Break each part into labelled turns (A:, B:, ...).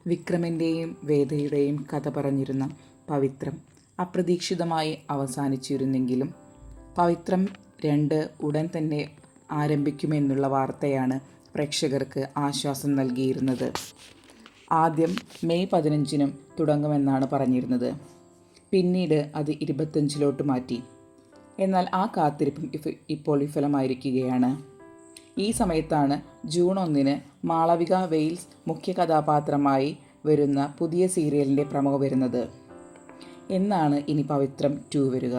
A: വിക്രമിൻ്റെയും വേദയുടെയും കഥ പറഞ്ഞിരുന്ന പവിത്രം അപ്രതീക്ഷിതമായി അവസാനിച്ചിരുന്നെങ്കിലും പവിത്രം 2 ഉടൻ തന്നെ ആരംഭിക്കുമെന്നുള്ള വാർത്തയാണ് പ്രേക്ഷകർക്ക് ആശ്വാസം നൽകിയിരുന്നത്. ആദ്യം മെയ് 15 തുടങ്ങുമെന്നാണ് പറഞ്ഞിരുന്നത്. പിന്നീട് അത് 25 മാറ്റി. എന്നാൽ ആ കാത്തിരിപ്പും ഇപ്പോൾ വിഫലമായിരിക്കുകയാണ്. ഈ സമയത്താണ് ജൂൺ 1 മാളവിക വെയിൽസ് മുഖ്യ കഥാപാത്രമായി വരുന്ന പുതിയ സീരിയലിൻ്റെ പ്രമോ വരുന്നത്. എന്നാണ് ഇനി പവിത്രം 2 വരിക?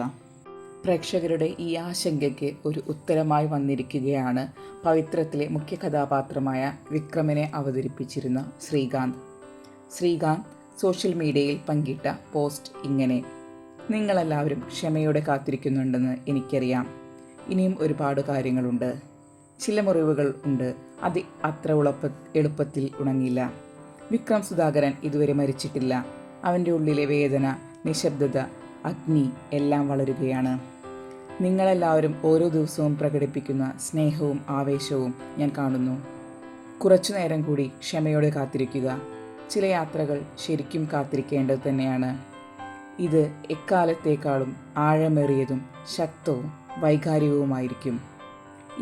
A: പ്രേക്ഷകരുടെ ഈ ആശങ്കയ്ക്ക് ഒരു ഉത്തരമായി വന്നിരിക്കുകയാണ് പവിത്രത്തിലെ മുഖ്യ കഥാപാത്രമായ വിക്രമിനെ അവതരിപ്പിച്ചിരുന്ന ശ്രീകാന്ത് സോഷ്യൽ മീഡിയയിൽ പങ്കിട്ട പോസ്റ്റ് ഇങ്ങനെ: നിങ്ങളെല്ലാവരും ക്ഷമയോടെ കാത്തിരിക്കുന്നുണ്ടെന്ന് എനിക്കറിയാം. ഇനിയും ഒരുപാട് കാര്യങ്ങളുണ്ട്. ചില മുറിവുകൾ ഉണ്ട്. അത് അത്ര എളുപ്പത്തിൽ ഉണങ്ങില്ല. വിക്രം സുധാകരൻ ഇതുവരെ മരിച്ചിട്ടില്ല. അവൻ്റെ ഉള്ളിലെ വേദന, നിശബ്ദത, അഗ്നി എല്ലാം വളരുകയാണ്. നിങ്ങളെല്ലാവരും ഓരോ ദിവസവും പ്രകടിപ്പിക്കുന്ന സ്നേഹവും ആവേശവും ഞാൻ കാണുന്നു. കുറച്ചു നേരം കൂടി ക്ഷമയോടെ കാത്തിരിക്കുക. ചില യാത്രകൾ ശരിക്കും കാത്തിരിക്കേണ്ടത് തന്നെയാണ്. ഇത് എക്കാലത്തേക്കാളും ആഴമേറിയതും ശക്തവും വൈകാരികവുമായിരിക്കും.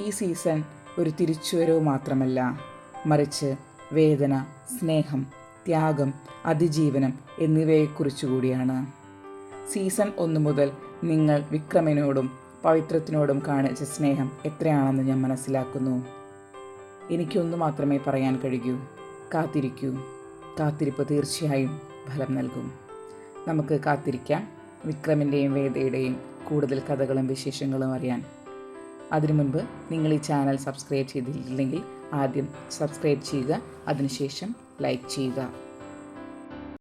A: ഈ സീസൺ ഒരു തിരിച്ചുവരവ് മാത്രമല്ല, മറിച്ച് വേദന, സ്നേഹം, ത്യാഗം, അതിജീവനം എന്നിവയെക്കുറിച്ചുകൂടിയാണ്. സീസൺ 1 മുതൽ നിങ്ങൾ വിക്രമിനോടും പവിത്രത്തിനോടും കാണിച്ച സ്നേഹം എത്രയാണെന്ന് ഞാൻ മനസ്സിലാക്കുന്നു. എനിക്കൊന്നു മാത്രമേ പറയാൻ കഴിയൂ: കാത്തിരിക്കൂ. കാത്തിരിപ്പ് തീർച്ചയായും ഫലം നൽകും. നമുക്ക് കാത്തിരിക്കാം വിക്രമിൻ്റെയും വേദയുടെയും കൂടുതൽ കഥകളും വിശേഷങ്ങളും അറിയാൻ. അതിനു മുൻപ് നിങ്ങൾ ഈ ചാനൽ സബ്സ്ക്രൈബ് ചെയ്തിട്ടില്ലെങ്കിൽ ആദ്യം സബ്സ്ക്രൈബ് ചെയ്യുക, അതിനുശേഷം ലൈക്ക് ചെയ്യുക.